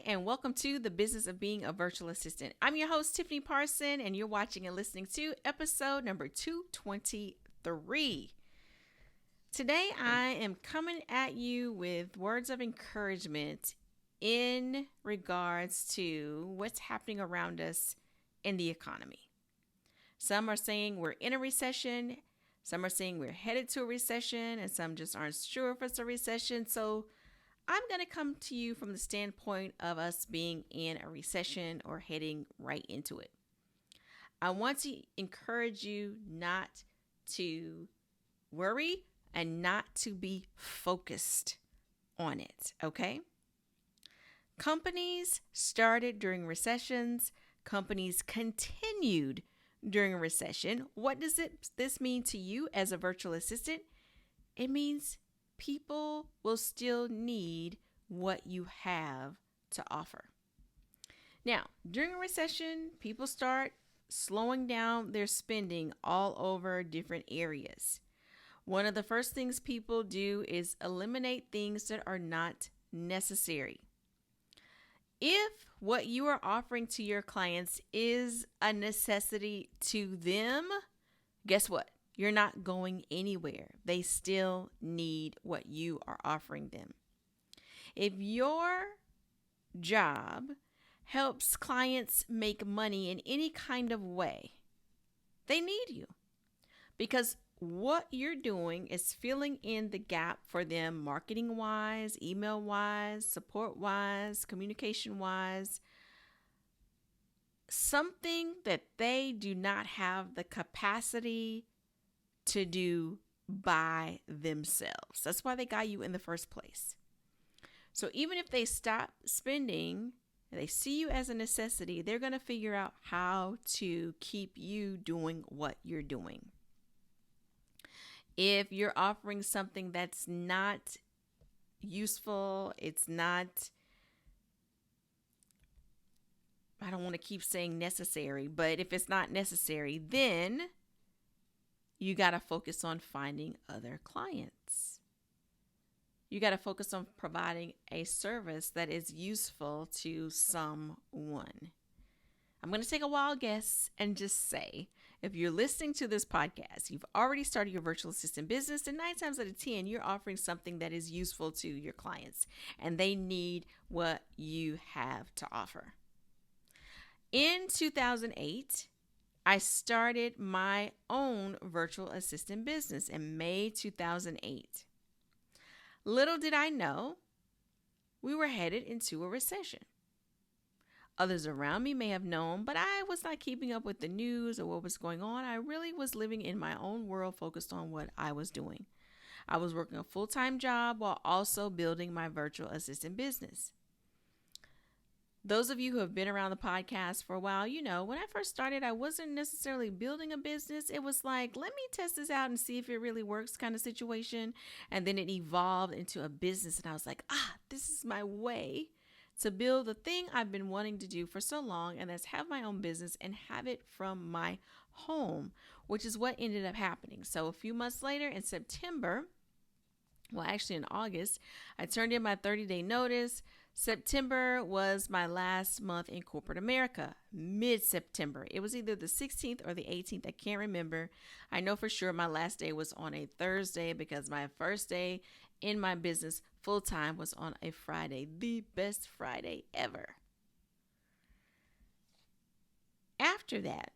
and welcome to the business of being a virtual assistant. I'm your host, Tiffany Parson, and you're watching and listening to episode number 223. Today, I am coming at you with words of encouragement in regards to what's happening around us in the economy. Some are saying we're in a recession, some are saying we're headed to a recession, and some just aren't sure if it's a recession. So I'm going to come to you from the standpoint of us being in a recession or heading right into it. I want to encourage you not to worry and not to be focused on it, okay? Companies started during recessions. Companies continued during a recession. What does this mean to you as a virtual assistant? It means people will still need what you have to offer. Now, during a recession, people start slowing down their spending all over different areas. One of the first things people do is eliminate things that are not necessary. If what you are offering to your clients is a necessity to them, guess what? You're not going anywhere. They still need what you are offering them. If your job helps clients make money in any kind of way, they need you because what you're doing is filling in the gap for them marketing wise, email wise, support wise, communication wise. Something that they do not have the capacity to do by themselves. That's why they got you in the first place. So even if they stop spending, they see you as a necessity, they're going to figure out how to keep you doing what you're doing. If you're offering something that's not useful, it's not, I don't want to keep saying necessary, but if it's not necessary, then you got to focus on finding other clients. You got to focus on providing a service that is useful to someone. I'm going to take a wild guess and just say, if you're listening to this podcast, you've already started your virtual assistant business, and 9 times out of 10, you're offering something that is useful to your clients, and they need what you have to offer. In 2008, I started my own virtual assistant business in May 2008. Little did I know, we were headed into a recession. Others around me may have known, but I was not keeping up with the news or what was going on. I really was living in my own world, focused on what I was doing. I was working a full-time job while also building my virtual assistant business. Those of you who have been around the podcast for a while, you know, when I first started, I wasn't necessarily building a business. It was like, let me test this out and see if it really works kind of situation. And then it evolved into a business. And I was like, this is my way to build the thing I've been wanting to do for so long. And that's have my own business and have it from my home, which is what ended up happening. So a few months later in September, well, actually in August, I turned in my 30-day notice. September was my last month in corporate America, mid-September. It was either the 16th or the 18th. I can't remember. I know for sure my last day was on a Thursday because my first day in my business full-time was on a Friday, the best Friday ever. After that,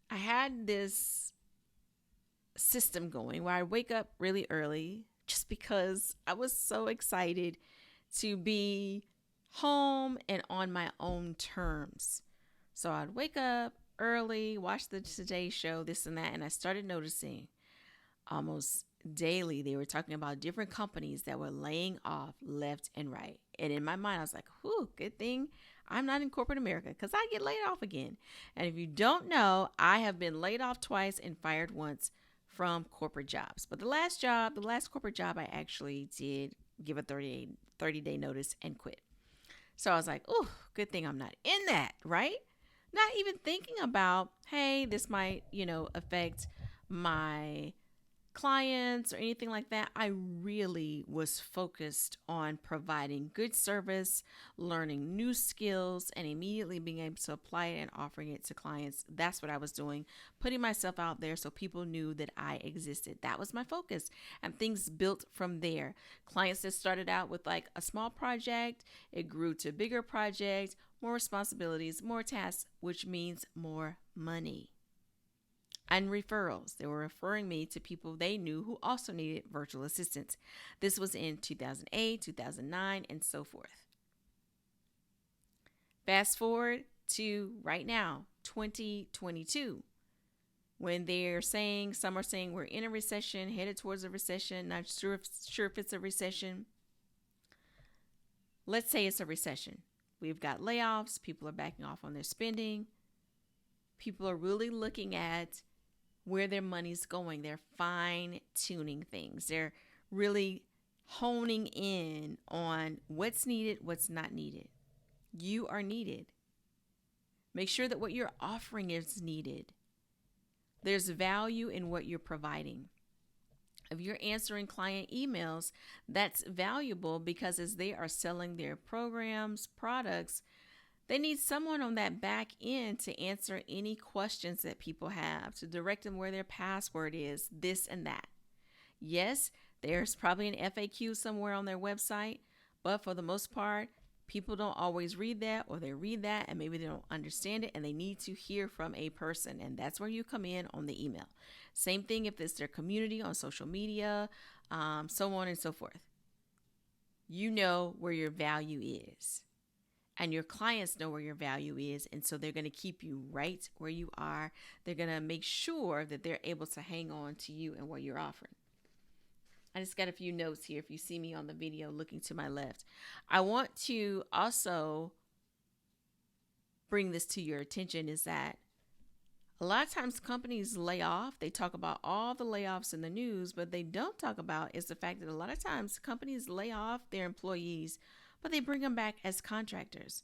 I had this system going where I wake up really early just because I was so excited to be home and on my own terms. So I'd wake up early, watch the Today Show, this and that, and I started noticing almost daily they were talking about different companies that were laying off left and right. And in my mind, I was like, good thing I'm not in corporate America because I get laid off again. And if you don't know, I have been laid off twice and fired once from corporate jobs. But the last corporate job, I actually did give a 30-day notice and quit. So I was like, good thing I'm not in that, right? Not even thinking about, hey, this might, affect my clients or anything like that. I really was focused on providing good service, learning new skills, and immediately being able to apply it and offering it to clients. That's what I was doing, putting myself out there so people knew that I existed. That was my focus, and things built from there. Clients that started out with like a small project, it grew to a bigger project, more responsibilities, more tasks, which means more money. And referrals. They were referring me to people they knew who also needed virtual assistants. This was in 2008, 2009, and so forth. Fast forward to right now, 2022, when they're saying, some are saying we're in a recession, headed towards a recession, not sure if it's a recession. Let's say it's a recession. We've got layoffs, people are backing off on their spending. People are really looking at where their money's going. They're fine tuning things. They're really honing in on what's needed, what's not needed. You are needed. Make sure that what you're offering is needed. There's value in what you're providing. If you're answering client emails, that's valuable because as they are selling their programs, products, they need someone on that back end to answer any questions that people have, to direct them where their password is, this and that. Yes, there's probably an FAQ somewhere on their website, but for the most part, people don't always read that, or they read that and maybe they don't understand it and they need to hear from a person. And that's where you come in on the email. Same thing if it's their community on social media, so on and so forth. You know where your value is. And your clients know where your value is. And so they're going to keep you right where you are. They're going to make sure that they're able to hang on to you and what you're offering. I just got a few notes here. If you see me on the video looking to my left, I want to also bring this to your attention is that a lot of times companies lay off. They talk about all the layoffs in the news, but they don't talk about is the fact that a lot of times companies lay off their employees, but they bring them back as contractors.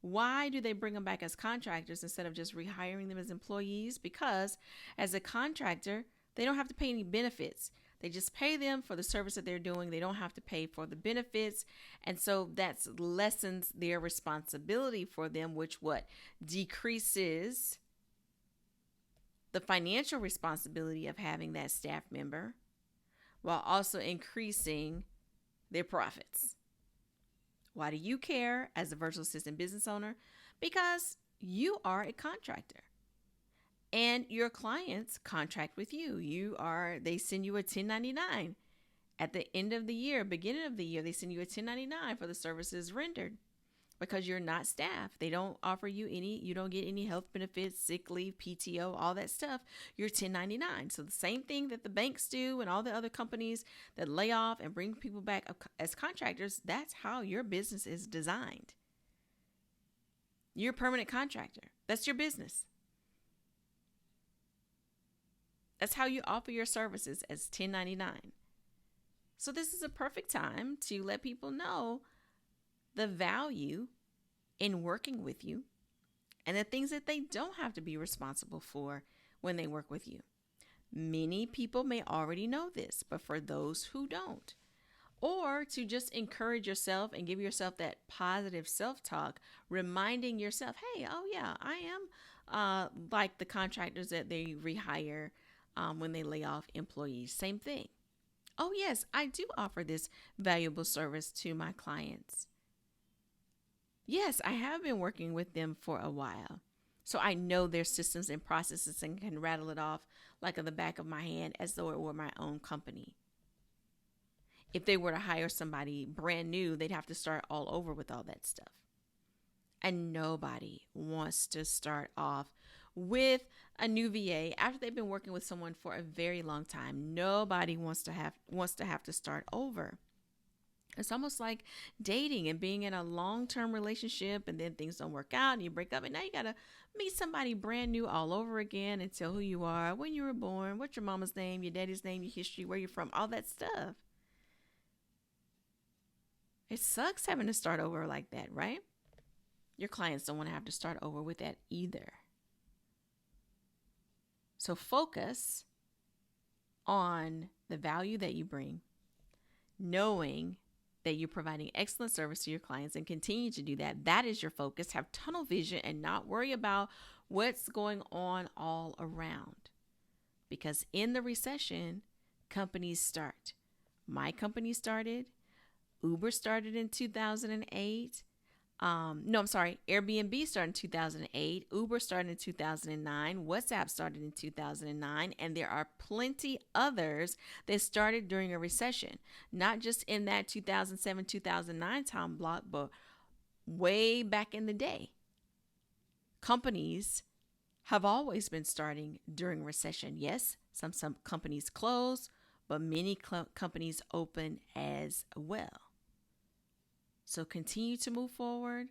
Why do they bring them back as contractors instead of just rehiring them as employees? Because as a contractor, they don't have to pay any benefits. They just pay them for the service that they're doing. They don't have to pay for the benefits. And so that lessens their responsibility for them, which what? Decreases the financial responsibility of having that staff member while also increasing their profits. Why do you care as a virtual assistant business owner? Because you are a contractor and your clients contract with you. They send you a 1099 at the end of the year, beginning of the year, they send you a 1099 for the services rendered because you're not staff. They don't offer you you don't get any health benefits, sick leave, PTO, all that stuff. You're 1099. So the same thing that the banks do and all the other companies that lay off and bring people back as contractors, that's how your business is designed. You're a permanent contractor. That's your business. That's how you offer your services as 1099. So this is a perfect time to let people know the value in working with you and the things that they don't have to be responsible for when they work with you. Many people may already know this, but for those who don't, or to just encourage yourself and give yourself that positive self-talk, reminding yourself, hey, oh yeah, I am like the contractors that they rehire when they lay off employees. Same thing. Oh yes, I do offer this valuable service to my clients. Yes, I have been working with them for a while. So I know their systems and processes and can rattle it off like on the back of my hand as though it were my own company. If they were to hire somebody brand new, they'd have to start all over with all that stuff. And nobody wants to start off with a new VA after they've been working with someone for a very long time. Nobody wants to have to start over. It's almost like dating and being in a long-term relationship and then things don't work out and you break up and now you got to meet somebody brand new all over again and tell who you are, when you were born, what's your mama's name, your daddy's name, your history, where you're from, all that stuff. It sucks having to start over like that, right? Your clients don't want to have to start over with that either. So focus on the value that you bring, knowing that you're providing excellent service to your clients and continue to do that. That is your focus. Have tunnel vision and not worry about what's going on all around. Because in the recession, companies start. My company started. Uber started in 2008. Airbnb started in 2008. Uber started in 2009. WhatsApp started in 2009. And there are plenty others that started during a recession, not just in that 2007, 2009 time block, but way back in the day. Companies have always been starting during recession. Yes, some companies close, but many companies open as well. So continue to move forward.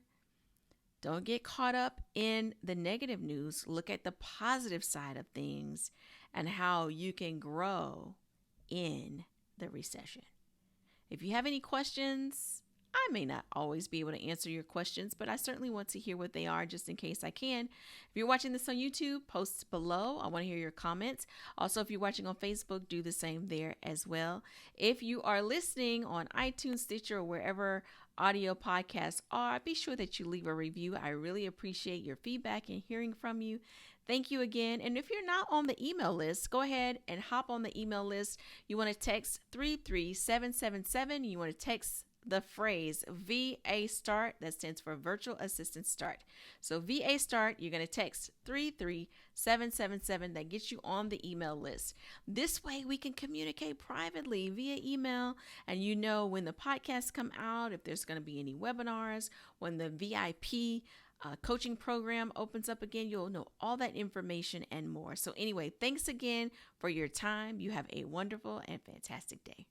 Don't get caught up in the negative news. Look at the positive side of things and how you can grow in the recession. If you have any questions, I may not always be able to answer your questions, but I certainly want to hear what they are just in case I can. If you're watching this on YouTube, post below. I want to hear your comments. Also, if you're watching on Facebook, do the same there as well. If you are listening on iTunes, Stitcher, or wherever audio podcasts are, be sure that you leave a review. I really appreciate your feedback and hearing from you. Thank you again. And if you're not on the email list, go ahead and hop on the email list. You want to text 33777. You want to text the phrase VA Start. That stands for Virtual Assistant Start. So VA Start, you're going to text 33777. That gets you on the email list. This way we can communicate privately via email, and you know when the podcasts come out, if there's going to be any webinars, when the VIP coaching program opens up again, you'll know all that information and more. So anyway, thanks again for your time. You have a wonderful and fantastic day.